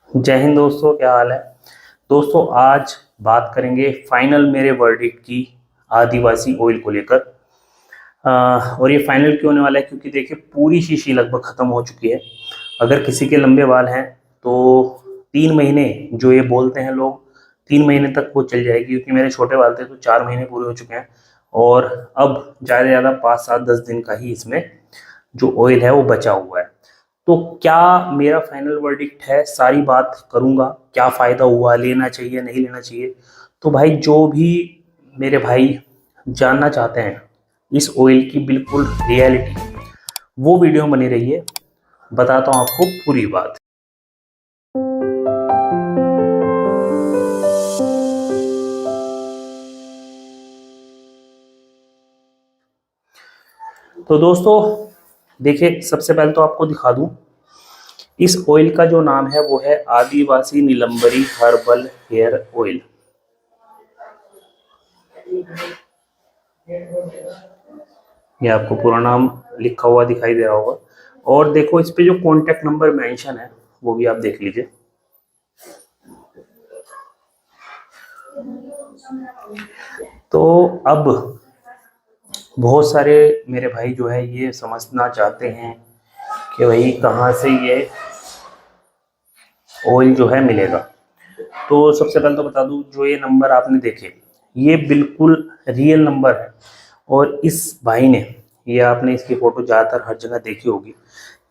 जय हिंद दोस्तों, क्या हाल है। दोस्तों आज बात करेंगे फाइनल मेरे वर्डिक्ट की आदिवासी ऑयल को लेकर। और ये फाइनल क्यों होने वाला है, क्योंकि देखिए पूरी शीशी लगभग ख़त्म हो चुकी है। अगर किसी के लंबे बाल हैं तो 3 महीने जो ये बोलते हैं लोग, 3 महीने तक वो चल जाएगी, क्योंकि मेरे छोटे बाल थे तो 4 महीने पूरे हो चुके हैं। और अब ज़्यादा से ज़्यादा 5 7 10 दिन का ही इसमें जो ऑयल है वो बचा हुआ है। तो क्या मेरा फाइनल वर्डिक्ट है, सारी बात करूंगा। क्या फ़ायदा हुआ, लेना चाहिए नहीं लेना चाहिए। तो भाई जो भी मेरे भाई जानना चाहते हैं इस ऑयल की बिल्कुल रियलिटी, वो वीडियो बनी रही है, बताता हूँ आपको पूरी बात। तो दोस्तों देखिए, सबसे पहले तो आपको दिखा दूं, इस ऑयल का जो नाम है वो है आदिवासी नीलंबरी हर्बल हेयर ऑयल। ये आपको पूरा नाम लिखा हुआ दिखाई दे रहा होगा। और देखो इस पे जो कॉन्टेक्ट नंबर मेंशन है वो भी आप देख लीजिए। तो अब बहुत सारे मेरे भाई जो है ये समझना चाहते हैं कि भाई कहाँ से ये ऑयल जो है मिलेगा। तो सबसे पहले तो बता दूं, जो ये नंबर आपने देखे ये बिल्कुल रियल नंबर है। और इस भाई ने, ये आपने इसकी फोटो ज़्यादातर हर जगह देखी होगी,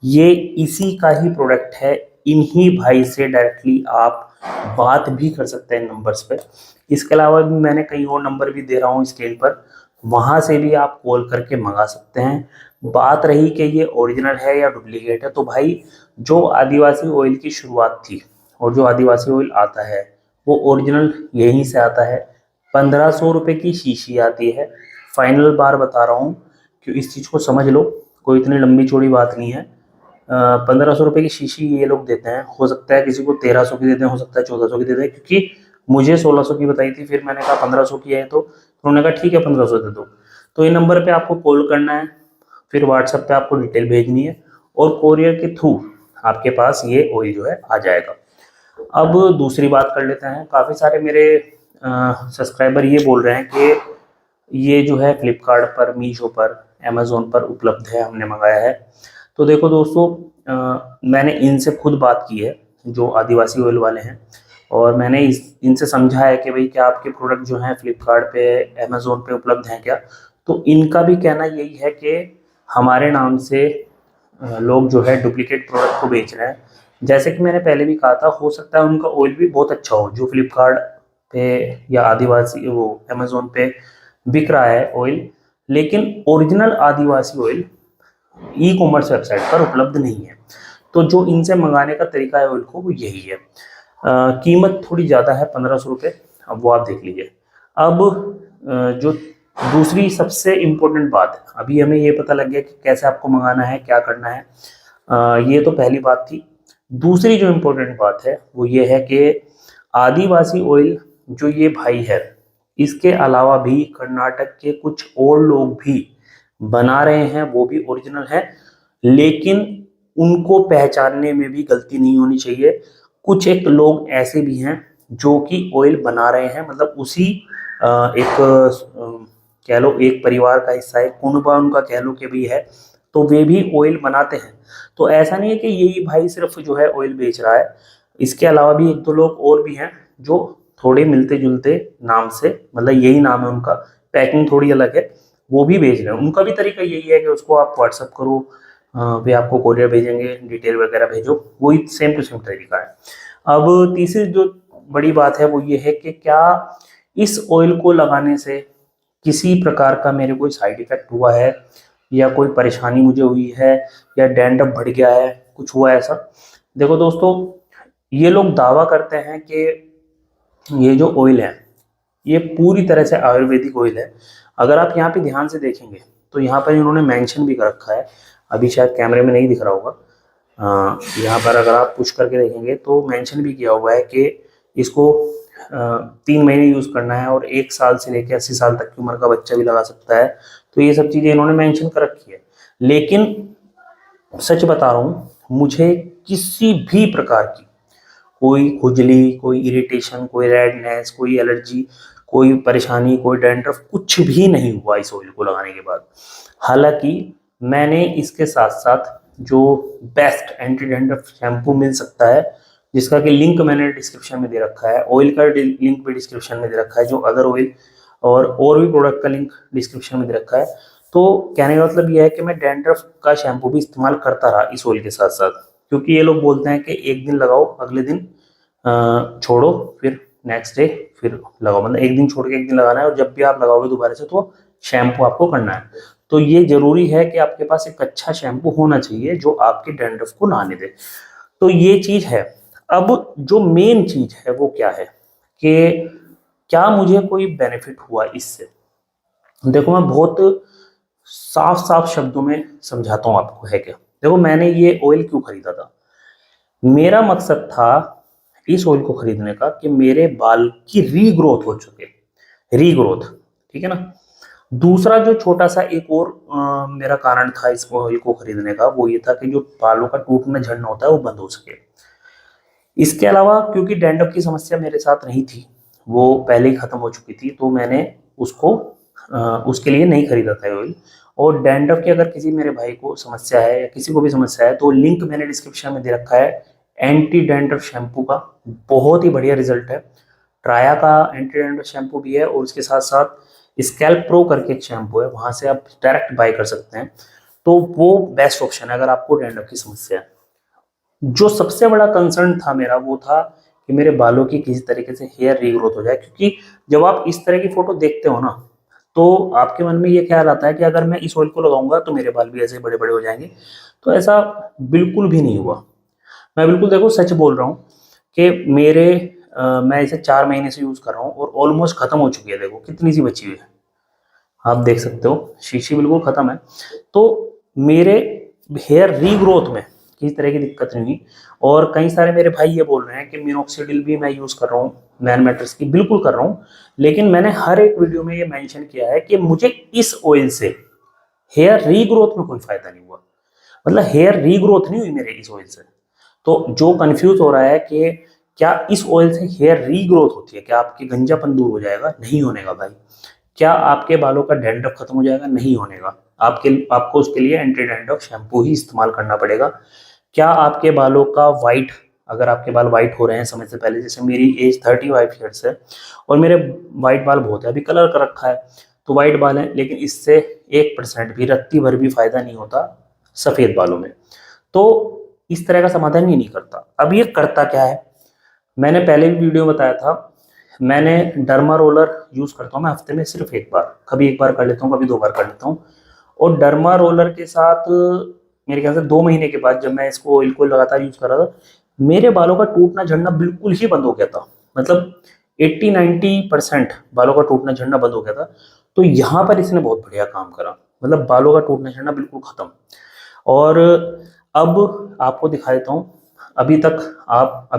ये इसी का ही प्रोडक्ट है। इन्हीं भाई से डायरेक्टली आप बात भी कर सकते हैं नंबर्स पे। इसके अलावा भी मैंने कई और नंबर भी दे रहा हूँ स्क्रीन पर, वहाँ से भी आप कॉल करके मंगा सकते हैं। बात रही कि ये ओरिजिनल है या डुप्लीकेट है, तो भाई जो आदिवासी ऑयल की शुरुआत थी और जो आदिवासी ऑयल आता है वो ओरिजिनल यहीं से आता है। 1500 रुपये की शीशी आती है। फाइनल बार बता रहा हूँ कि इस चीज़ को समझ लो, कोई इतनी लंबी चौड़ी बात नहीं है। 1500 रुपये की शीशी ये लोग देते हैं। हो सकता है किसी को 1300 की देते हैं, हो सकता है 1400 की देते हैं, क्योंकि मुझे 1600 की बताई थी। फिर मैंने कहा 1500 की है, तो उन्होंने कहा ठीक है 1500 दे दो। तो ये नंबर पे आपको कॉल करना है, फिर व्हाट्सएप पे आपको डिटेल भेजनी है और कोरियर के थ्रू आपके पास ये ऑयल जो है आ जाएगा। अब दूसरी बात कर लेते हैं। काफ़ी सारे मेरे सब्सक्राइबर ये बोल रहे हैं कि ये जो है फ्लिपकार्ट पर, मीशो पर, अमेज़ोन पर उपलब्ध है, हमने मंगाया है। तो देखो दोस्तों, मैंने इनसे खुद बात की है, जो आदिवासी ऑयल वाले हैं, और मैंने इनसे समझा है कि भाई क्या आपके प्रोडक्ट जो हैं फ्लिपकार्ट पे, अमेज़ोन पे उपलब्ध हैं क्या। तो इनका भी कहना यही है कि हमारे नाम से लोग जो है डुप्लीकेट प्रोडक्ट को बेच रहे हैं। जैसे कि मैंने पहले भी कहा था, हो सकता है उनका ऑयल भी बहुत अच्छा हो जो फ्लिपकार्ट पे या आदिवासी वो अमेज़ोन पे बिक रहा है ऑयल, लेकिन ओरिजिनल आदिवासी ऑयल ई कॉमर्स वेबसाइट पर उपलब्ध नहीं है। तो जो इनसे मंगाने का तरीका है ऑयल को, वो यही है। कीमत थोड़ी ज़्यादा है, 1500 रुपये। अब वो आप देख लीजिए। अब जो दूसरी सबसे इम्पोर्टेंट बात है, अभी हमें ये पता लग गया कि कैसे आपको मंगाना है, क्या करना है। ये तो पहली बात थी। दूसरी जो इम्पोर्टेंट बात है वो ये है कि आदिवासी ऑयल जो ये भाई है, इसके अलावा भी कर्नाटक के कुछ और लोग भी बना रहे हैं, वो भी ओरिजिनल है। लेकिन उनको पहचानने में भी गलती नहीं होनी चाहिए। कुछ एक लोग ऐसे भी हैं जो कि ऑयल बना रहे हैं, मतलब उसी एक कह लो एक परिवार का हिस्सा है, कुनबा उनका कह लो कि भी है, तो वे भी ऑयल बनाते हैं। तो ऐसा नहीं है कि यही भाई सिर्फ जो है ऑयल बेच रहा है। इसके अलावा भी एक दो लोग और भी हैं जो थोड़े मिलते जुलते नाम से, मतलब यही नाम है उनका, पैकिंग थोड़ी अलग है, वो भी भेज रहे हैं। उनका भी तरीका यही है कि उसको आप व्हाट्सअप करो, वे आपको कोरियर भेजेंगे, डिटेल वगैरह भेजो, वही सेम टू सेम तरीका है। अब तीसरी जो बड़ी बात है वो ये है कि क्या इस ऑयल को लगाने से किसी प्रकार का मेरे कोई साइड इफेक्ट हुआ है, या कोई परेशानी मुझे हुई है, या डैंड्रफ बढ़ गया है, कुछ हुआ है ऐसा। देखो दोस्तों, ये लोग दावा करते हैं कि ये जो ऑयल है ये पूरी तरह से आयुर्वेदिक ऑयल है। अगर आप यहाँ पे ध्यान से देखेंगे तो यहाँ पर इन्होंने मेंशन भी कर रखा है, अभी शायद कैमरे में नहीं दिख रहा होगा। यहाँ पर अगर आप पुश करके देखेंगे तो मेंशन भी किया हुआ है कि इसको 3 महीने यूज़ करना है, और 1 साल से लेकर 80 साल तक की उम्र का बच्चा भी लगा सकता है। तो ये सब चीज़ें इन्होंने मेंशन कर रखी है। लेकिन सच बता रहा हूँ, मुझे किसी भी प्रकार की कोई खुजली, कोई इरिटेशन, कोई रेडनेस, कोई एलर्जी, कोई परेशानी, कोई डैंड्रफ, कुछ भी नहीं हुआ इस ऑयल को लगाने के बाद। हालांकि मैंने इसके साथ साथ जो बेस्ट एंटी डैंड्रफ शैम्पू मिल सकता है, जिसका कि लिंक मैंने डिस्क्रिप्शन में दे रखा है, ऑयल का लिंक भी डिस्क्रिप्शन में दे रखा है, जो अदर ऑयल और भी प्रोडक्ट का लिंक डिस्क्रिप्शन में दे रखा है। तो कहने का मतलब यह है कि मैं डैंड्रफ का शैम्पू भी इस्तेमाल करता रहा इस ऑयल के साथ साथ, क्योंकि ये लोग बोलते हैं कि एक दिन लगाओ, अगले दिन छोड़ो, फिर नेक्स्ट डे फिर लगाओ, मतलब एक दिन छोड़ के एक दिन लगाना है, और जब भी आप लगाओगे दोबारा से तो शैम्पू आपको करना है। तो ये जरूरी है कि आपके पास एक अच्छा शैम्पू होना चाहिए जो आपके डैंड्रफ को नहाने दे। तो ये चीज है। अब जो मेन चीज है वो क्या है कि क्या मुझे कोई बेनिफिट हुआ इससे। देखो मैं बहुत साफ साफ शब्दों में समझाता हूँ आपको है क्या। देखो मैंने ये ऑयल क्यों खरीदा था, मेरा मकसद था इस ऑयल को खरीदने का कि मेरे बाल की रीग्रोथ हो चुके, रीग्रोथ, ठीक है ना। दूसरा जो छोटा सा एक और मेरा कारण था इस ऑयल को खरीदने का, वो ये था कि जो बालों का टूटना झड़ना होता है वो बंद हो सके। इसके अलावा क्योंकि डैंड्रफ की समस्या मेरे साथ नहीं थी, वो पहले ही खत्म हो चुकी थी, तो मैंने उसको उसके लिए नहीं खरीदा था ऑयल। और डैंड्रफ की अगर किसी मेरे भाई को समस्या है या किसी को भी समस्या है, तो लिंक मैंने डिस्क्रिप्शन में दे रखा है एंटी डैंड्रफ शैम्पू का, बहुत ही बढ़िया रिजल्ट है। ट्राया का एंटी डैंड्रफ शैम्पू भी है, और उसके साथ साथ स्कैल्प प्रो करके एक शैम्पू है, वहां से आप डायरेक्ट बाय कर सकते हैं। तो वो बेस्ट ऑप्शन है अगर आपको डैंड्रफ की समस्या है। जो सबसे बड़ा कंसर्न था मेरा वो था कि मेरे बालों की किसी तरीके से हेयर रीग्रोथ हो जाए, क्योंकि जब आप इस तरह की फोटो देखते हो ना, तो आपके मन में ये ख्याल आता है कि अगर मैं इस ऑयल को लगाऊंगा तो मेरे बाल भी ऐसे बड़े बड़े हो जाएंगे। तो ऐसा बिल्कुल भी नहीं हुआ। मैं बिल्कुल देखो सच बोल रहा हूँ कि मैं इसे 4 महीने से यूज कर रहा हूँ और ऑलमोस्ट खत्म हो चुकी है। देखो कितनी सी बची हुई है, आप देख सकते हो शीशी बिल्कुल खत्म है। तो मेरे हेयर रीग्रोथ में किसी तरह की दिक्कत नहीं हुई। और कई सारे मेरे भाई ये बोल रहे हैं कि मिनोक्सिडिल भी मैं यूज कर रहा हूँ, नैन मैट्रेस की बिल्कुल कर रहा हूँ, लेकिन मैंने हर एक वीडियो में ये मेंशन किया है कि मुझे इस ऑयल से हेयर रीग्रोथ में कोई फायदा नहीं हुआ, मतलब हेयर रीग्रोथ नहीं हुई मेरे इस ऑयल से। तो जो कंफ्यूज हो रहा है कि क्या इस ऑयल से हेयर रीग्रोथ होती है, क्या आपके गंजापन दूर हो जाएगा, नहीं होने का भाई। क्या आपके बालों का डैंड्रफ खत्म हो जाएगा, नहीं होने का। आपको उसके लिए एंटी डैंड्रफ शैम्पू ही इस्तेमाल करना पड़ेगा। क्या आपके बालों का वाइट, अगर आपके बाल वाइट हो रहे हैं समय से पहले, जैसे मेरी एज 35 ईयर्स है और मेरे वाइट बाल बहुत है, अभी कलर कर रखा है तो वाइट बाल है, लेकिन इससे 1% भी, रत्ती भर भी फायदा नहीं होता सफेद बालों में। तो इस तरह का समाधान ये नहीं करता। अब ये करता क्या है, मैंने पहले भी वीडियो में बताया था, मैंने डर्मा रोलर यूज करता हूँ मैं हफ्ते में सिर्फ एक बार, कभी एक बार कर लेता हूँ, कभी 2 बार कर लेता हूँ। और डर्मा रोलर के साथ मेरे ख्याल से 2 महीने के बाद जब मैं इसको ऑयल को लगातार यूज कर रहा था, मेरे बालों का टूटना झड़ना बिल्कुल ही बंद हो गया था। मतलब 80-90% बालों का टूटना झड़ना बंद हो गया था। तो यहाँ पर इसने बहुत बढ़िया काम करा, मतलब बालों का टूटना झड़ना बिल्कुल खत्म। और अब आपको दिखा देता हूँ। अभी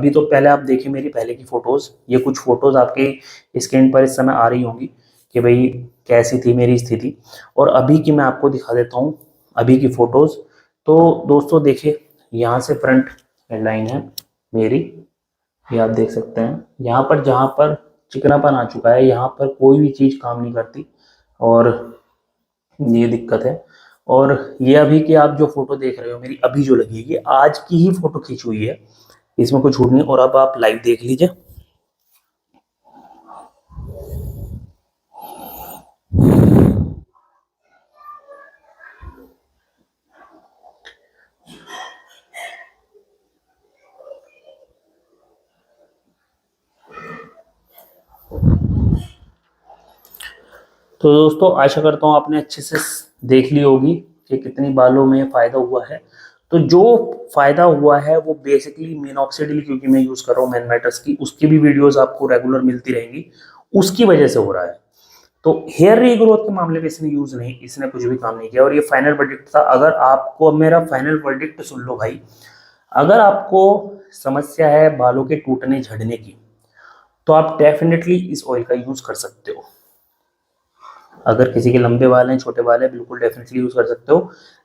तो पहले आप देखिए मेरी पहले की फोटोज, ये कुछ फोटोज आपके स्क्रीन पर इस समय आ रही होंगी कि भाई कैसी थी मेरी स्थिति। और अभी की मैं आपको दिखा देता हूँ अभी की फोटोज। तो दोस्तों देखिए, यहाँ से फ्रंट हेडलाइन है मेरी, ये आप देख सकते हैं। यहाँ पर जहाँ पर चिकनापन आ चुका है, यहाँ पर कोई भी चीज़ काम नहीं करती, और ये दिक्कत है। और ये अभी की आप जो फोटो देख रहे हो मेरी अभी जो लगी है, ये आज की ही फोटो खींची हुई है, इसमें कुछ छूट नहीं। और अब आप लाइव देख लीजिए। तो दोस्तों आशा करता हूँ आपने अच्छे से देख ली होगी कि कितनी बालों में फायदा हुआ है। तो जो फायदा हुआ है वो बेसिकली मिनॉक्सिडिल, क्योंकि मैं यूज कर रहा हूँ मैन मैटर्स की, उसकी भी वीडियोस आपको रेगुलर मिलती रहेंगी, उसकी वजह से हो रहा है। तो हेयर रीग्रोथ के मामले में इसने कुछ भी काम नहीं किया। और ये फाइनल वर्डिक्ट था। अगर आपको, अब मेरा फाइनल वर्डिक्ट सुन लो भाई, अगर आपको समस्या है बालों के टूटने झड़ने की, तो आप डेफिनेटली इस ऑयल का यूज कर सकते हो। अगर किसी के लंबे बाल हैं, छोटे बाल हैं, बिल्कुल डेफिनेटली यूज कर सकते हो।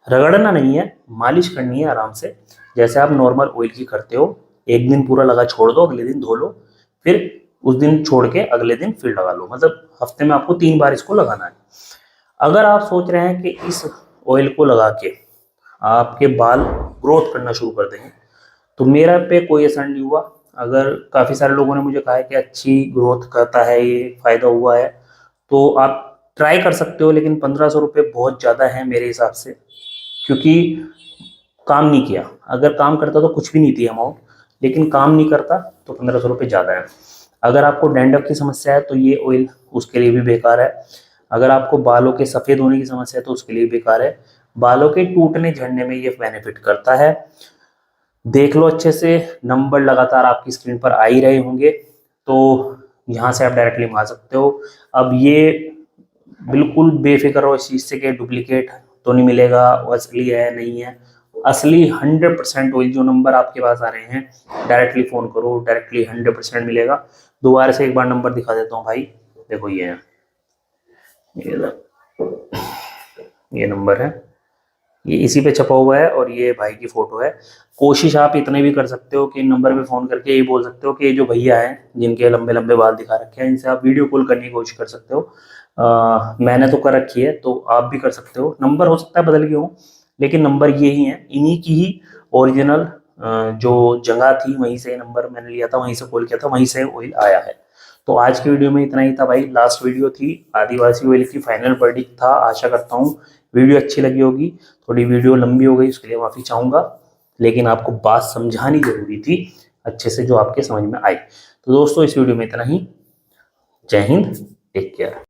रगड़ना नहीं है, मालिश करनी है आराम से, जैसे आप नॉर्मल ऑयल की करते हो। एक दिन पूरा लगा छोड़ दो, अगले दिन धो लो, फिर उस दिन छोड़ के अगले दिन फिर लगा लो, मतलब हफ्ते में आपको 3 बार इसको लगाना है। अगर आप सोच रहे हैं कि इस ऑयल को लगा के आपके बाल ग्रोथ करना शुरू कर देंगे, तो मेरा पे कोई असर नहीं हुआ। अगर काफ़ी सारे लोगों ने मुझे कहा है कि अच्छी ग्रोथ करता है, ये फ़ायदा हुआ है, तो आप ट्राई कर सकते हो, लेकिन 1500 रुपये बहुत ज़्यादा है मेरे हिसाब से, क्योंकि काम नहीं किया। अगर काम करता तो कुछ भी नहीं थी अमाउंट, लेकिन काम नहीं करता तो 1500 रुपये ज़्यादा है। अगर आपको डैंड्रफ की समस्या है तो ये ऑयल उसके लिए भी बेकार है। अगर आपको बालों के सफ़ेद होने की समस्या है तो उसके लिए बेकार है। बालों के टूटने झड़ने में ये बेनिफिट करता है। देख लो अच्छे से, नंबर लगातार आपकी स्क्रीन पर आ ही रहे होंगे, तो यहाँ से आप डायरेक्टली मंगा सकते हो। अब ये बिल्कुल बेफिक्र हो इस चीज़ से कि डुप्लीकेट तो नहीं मिलेगा, वो असली है नहीं है। असली 100% ऑयल जो नंबर आपके पास आ रहे हैं, डायरेक्टली फ़ोन करो, डायरेक्टली 100% मिलेगा। दोबारा से एक बार नंबर दिखा देता हूँ भाई, देखो ये है, ये नंबर है, ये इसी पे छपा हुआ है और ये भाई की फ़ोटो है। कोशिश आप इतने भी कर सकते हो कि नंबर पे फ़ोन करके ये बोल सकते हो कि ये जो भैया हैं जिनके लंबे लंबे बाल दिखा रखे हैं, इनसे आप वीडियो कॉल करने की कोशिश कर सकते हो। मैंने तो कर रखी है, तो आप भी कर सकते हो। नंबर हो सकता है बदल गया हो, लेकिन नंबर ये ही है, इन्हीं की ही ओरिजिनल जो जगह थी वहीं से नंबर मैंने लिया था, वहीं से कॉल किया था, वहीं से ऑयल आया है। तो आज की वीडियो में इतना ही था भाई, लास्ट वीडियो थी, आदिवासी ऑयल की फाइनल वर्डिक्ट था। आशा करता हूँ वीडियो अच्छी लगी होगी। थोड़ी वीडियो लंबी हो गई, उसके लिए माफ़ी चाहूँगा, लेकिन आपको बात समझानी जरूरी थी अच्छे से, जो आपके समझ में आई। तो दोस्तों इस वीडियो में इतना ही। जय हिंद, टेक केयर।